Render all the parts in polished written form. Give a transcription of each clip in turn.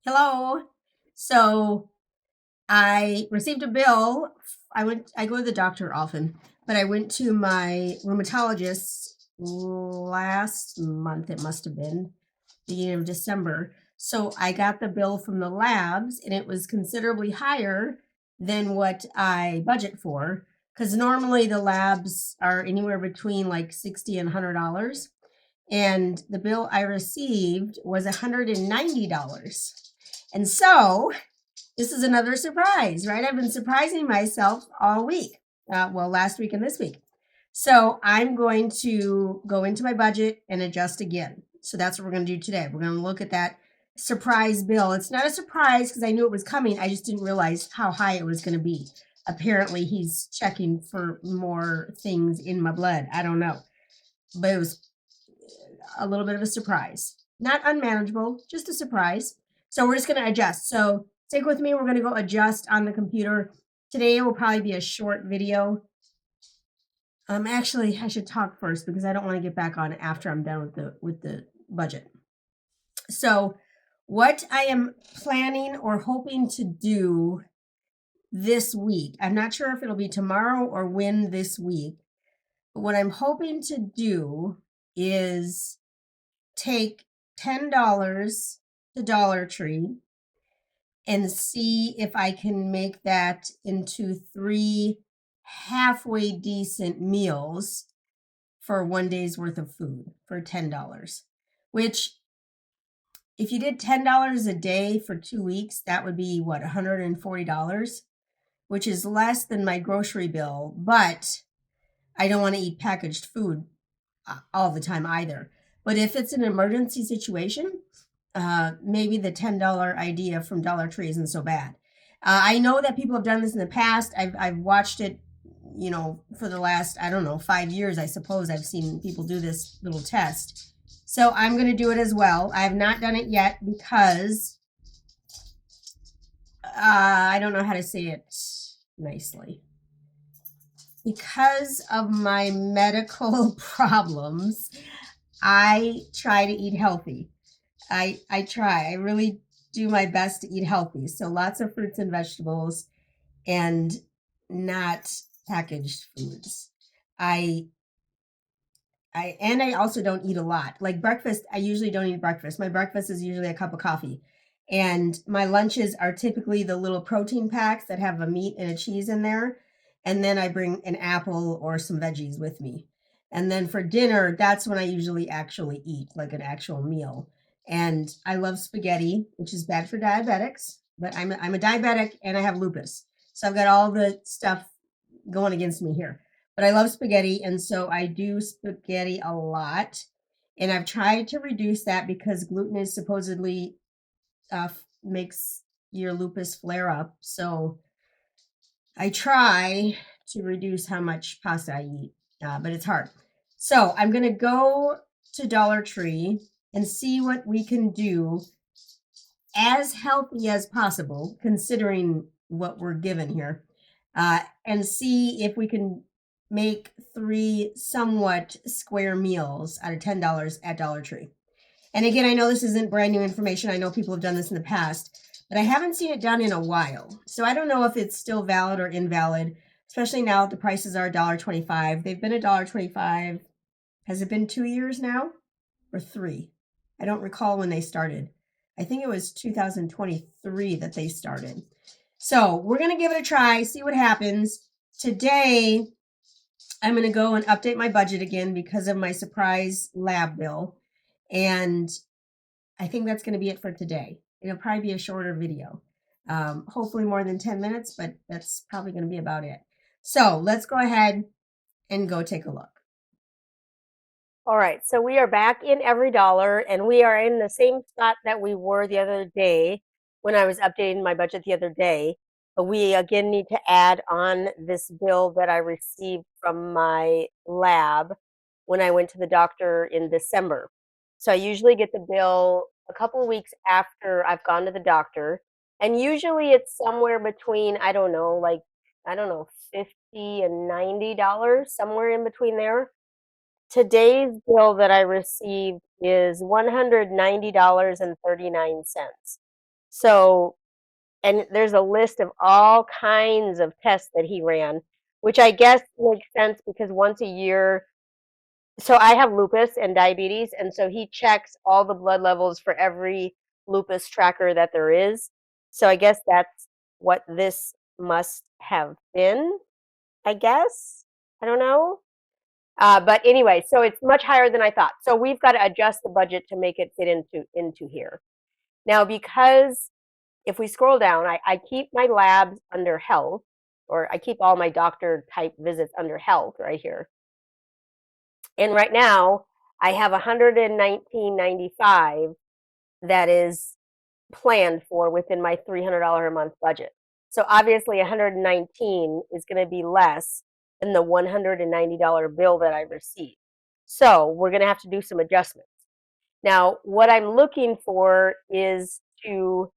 Hello. So I received a bill. I go to the doctor often, but I went to my rheumatologist last month. It must have been beginning of December. So I got the bill from the labs and it was considerably higher than what I budget for. Because normally the labs are anywhere between like 60 and $100. And the bill I received was $190. And so this is another surprise, right? I've been surprising myself all week. Last week and this week. So I'm going to go into my budget and adjust again. So that's what we're going to do today. We're going to look at that surprise bill. It's not a surprise because I knew it was coming. I just didn't realize how high it was going to be. Apparently, he's checking for more things in my blood. I don't know. But it was a little bit of a surprise. Not unmanageable, just a surprise. So we're just going to adjust. So stick with me. We're going to go adjust on the computer. Today will probably be a short video. Actually, I should talk first because I don't want to get back on after I'm done with the budget. So, what I am planning or hoping to do this week, I'm not sure if it'll be tomorrow or when this week, but what I'm hoping to do is take $10 to Dollar Tree and see if I can make that into 3 halfway decent meals for 1 day's worth of food for $10. Which, if you did $10 a day for 2 weeks, that would be what, $140, which is less than my grocery bill. But I don't want to eat packaged food all the time either. But if it's an emergency situation, maybe the $10 idea from Dollar Tree isn't so bad. I know that people have done this in the past. I've watched it, for the last, I don't know, 5 years, I suppose. I've seen people do this little test. So I'm going to do it as well. I have not done it yet because I don't know how to say it nicely. Because of my medical problems, I try to eat healthy. I try. I really do my best to eat healthy. So lots of fruits and vegetables and not packaged foods. I I also don't eat a lot. Like breakfast, I usually don't eat breakfast. My breakfast is usually a cup of coffee. And my lunches are typically the little protein packs that have a meat and a cheese in there. And then I bring an apple or some veggies with me. And then for dinner, that's when I usually actually eat, like an actual meal. And I love spaghetti, which is bad for diabetics, but I'm a diabetic and I have lupus. So I've got all the stuff going against me here. But I love spaghetti, and so I do spaghetti a lot. And I've tried to reduce that because gluten is supposedly makes your lupus flare up. So I try to reduce how much pasta I eat, but it's hard. So I'm going to go to Dollar Tree and see what we can do as healthy as possible, considering what we're given here, and see if we can make 3 somewhat square meals out of $10 at Dollar Tree. And again, I know this isn't brand new information. I know people have done this in the past, but I haven't seen it done in a while. So I don't know if it's still valid or invalid, especially now that the prices are $1.25. They've been $1.25. Has it been 2 years now or 3? I don't recall when they started. I think it was 2023 that they started. So we're going to give it a try, see what happens. Today, I'm going to go and update my budget again because of my surprise lab bill. And I think that's going to be it for today. It'll probably be a shorter video. Hopefully more than 10 minutes, but that's probably going to be about it. So let's go ahead and go take a look. All right, so we are back in Every Dollar, and we are in the same spot that we were the other day when I was updating my budget the other day. But we again need to add on this bill that I received from my lab when I went to the doctor in December. So I usually get the bill a couple of weeks after I've gone to the doctor, and usually it's somewhere between, I don't know, $50 and $90, somewhere in between there. Today's bill that I received is $190.39. So, and there's a list of all kinds of tests that he ran, which I guess makes sense because once a year, so I have lupus and diabetes, and so he checks all the blood levels for every lupus tracker that there is. So I guess that's what this must have been, I guess. I don't know. But anyway, so it's much higher than I thought. So we've got to adjust the budget to make it fit into here. Now, because if we scroll down, I keep my labs under health, or I keep all my doctor type visits under health right here. And right now, I have 119.95 that is planned for within my $300 a month budget. So obviously, 119 is going to be less than the $190 bill that I received. So we're going to have to do some adjustments. Now, what I'm looking for is to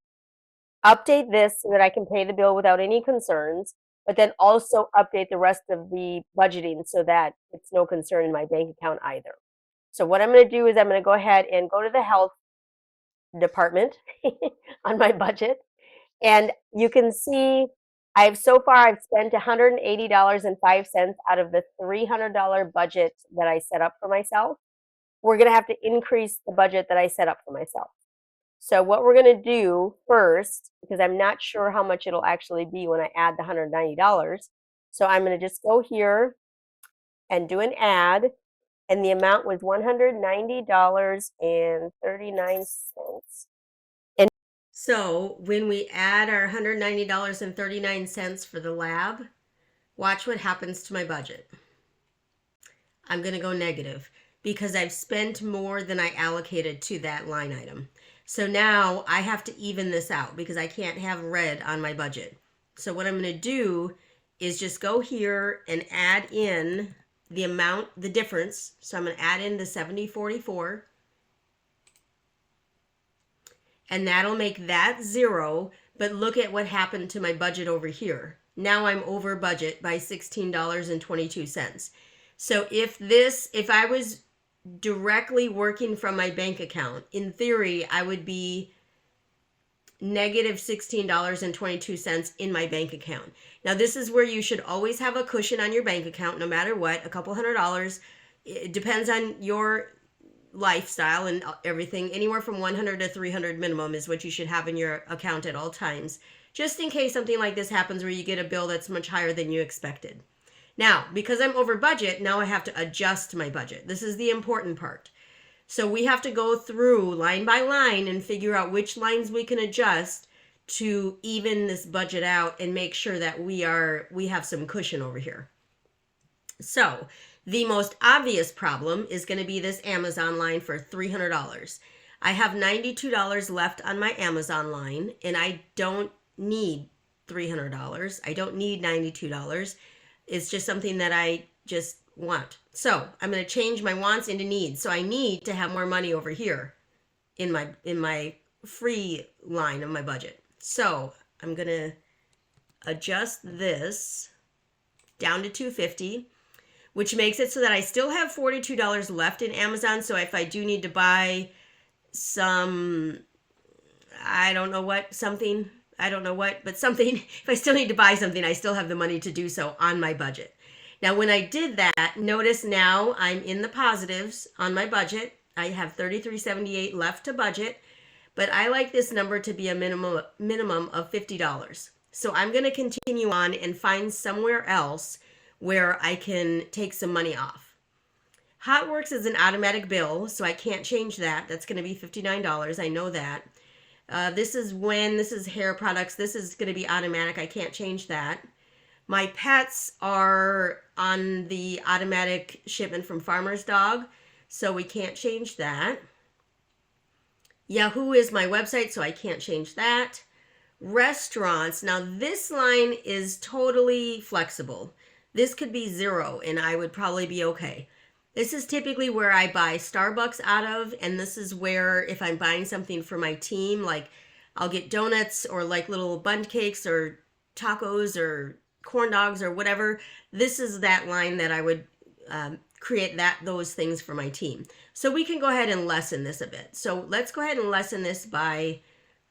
update this so that I can pay the bill without any concerns, but then also update the rest of the budgeting so that it's no concern in my bank account either. So what I'm going to do is I'm going to go ahead and go to the health department on my budget, and you can see I've spent $180.05 out of the $300 budget that I set up for myself. We're going to have to increase the budget that I set up for myself. So what we're going to do first, because I'm not sure how much it'll actually be when I add the $190, so I'm going to just go here and do an add, and the amount was $190.39. And So when we add our $190.39 for the lab, watch what happens to my budget. I'm going to go negative because I've spent more than I allocated to that line item. So now I have to even this out because I can't have red on my budget. So what I'm going to do is just go here and add in the amount, the difference. So I'm going to add in the 70.44, and that'll make that 0. But look at what happened to my budget over here. Now I'm over budget by $16.22. So if I was directly working from my bank account, in theory, I would be negative $16.22 in my bank account. Now, this is where you should always have a cushion on your bank account, no matter what, a couple $100. It depends on your lifestyle and everything. Anywhere from 100 to 300 minimum is what you should have in your account at all times, just in case something like this happens where you get a bill that's much higher than you expected. Now, because I'm over budget, now I have to adjust my budget. This is the important part. So we have to go through line by line and figure out which lines we can adjust to even this budget out and make sure that we have some cushion over here. So the most obvious problem is going to be this Amazon line for $300. I have $92 left on my Amazon line, and I don't need $300. I don't need $92. It's just something that I just want. So I'm going to change my wants into needs. So I need to have more money over here in my free line of my budget. So I'm going to adjust this down to $250, which makes it so that I still have $42 left in Amazon. So if I do need to buy some, I don't know what, something, but something, if I still need to buy something, I still have the money to do so on my budget. Now, when I did that, notice now I'm in the positives on my budget. I have $33.78 left to budget, but I like this number to be a minimum of $50. So I'm going to continue on and find somewhere else where I can take some money off. HotWorks is an automatic bill, so I can't change that. That's going to be $59. I know that. This is hair products. This is going to be automatic. I can't change that. My pets are on the automatic shipment from Farmer's Dog, so we can't change that. Yahoo is my website, so I can't change that. Restaurants, now this line is totally flexible. This could be 0, and I would probably be okay. This is typically where I buy Starbucks out of, and this is where if I'm buying something for my team, like I'll get donuts or like little bundt cakes or tacos or corn dogs or whatever, this is that line that I would create those things for my team. So we can go ahead and lessen this a bit. So let's go ahead and lessen this by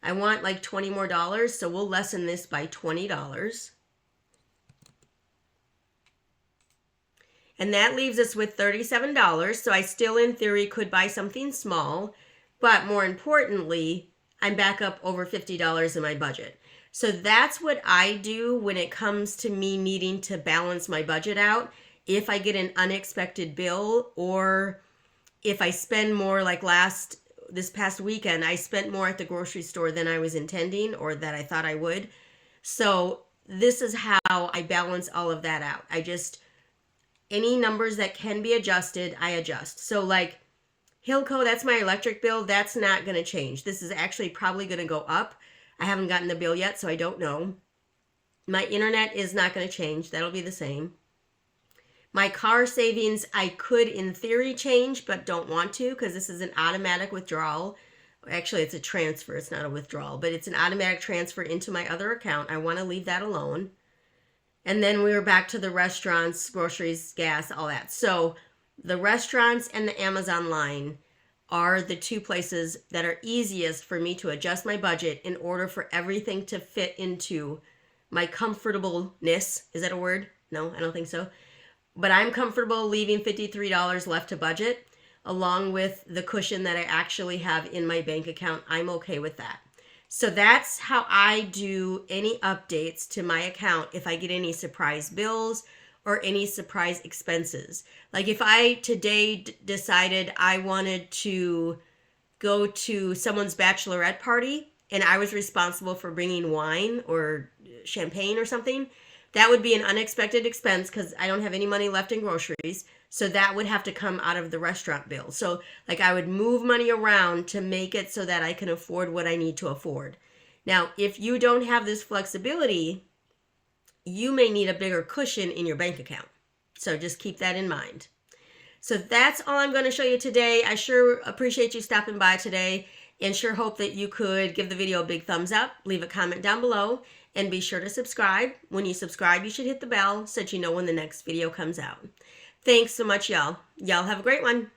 I want like $20 more, so we'll lessen this by $20. And that leaves us with $37. So I still, in theory, could buy something small. But more importantly, I'm back up over $50 in my budget. So that's what I do when it comes to me needing to balance my budget out. If I get an unexpected bill, or if I spend more, like this past weekend, I spent more at the grocery store than I was intending or that I thought I would. So this is how I balance all of that out. Any numbers that can be adjusted, I adjust. So like Hilco, that's my electric bill. That's not going to change. This is actually probably going to go up. I haven't gotten the bill yet, so I don't know. My internet is not going to change. That'll be the same. My car savings, I could in theory change, but don't want to because this is an automatic withdrawal. Actually, it's a transfer. It's not a withdrawal, but it's an automatic transfer into my other account. I want to leave that alone. And then we were back to the restaurants, groceries, gas, all that. So the restaurants and the Amazon line are the two places that are easiest for me to adjust my budget in order for everything to fit into my comfortableness. Is that a word? No, I don't think so. But I'm comfortable leaving $53 left to budget, along with the cushion that I actually have in my bank account. I'm okay with that. So that's how I do any updates to my account if I get any surprise bills or any surprise expenses. Like if I today decided I wanted to go to someone's bachelorette party and I was responsible for bringing wine or champagne or something, that would be an unexpected expense because I don't have any money left in groceries. So that would have to come out of the restaurant bill. So like I would move money around to make it so that I can afford what I need to afford. Now, if you don't have this flexibility, you may need a bigger cushion in your bank account. So just keep that in mind. So that's all I'm going to show you today. I sure appreciate you stopping by today and sure hope that you could give the video a big thumbs up, leave a comment down below, and be sure to subscribe. When you subscribe, you should hit the bell so that you know when the next video comes out. Thanks so much, y'all. Y'all have a great one.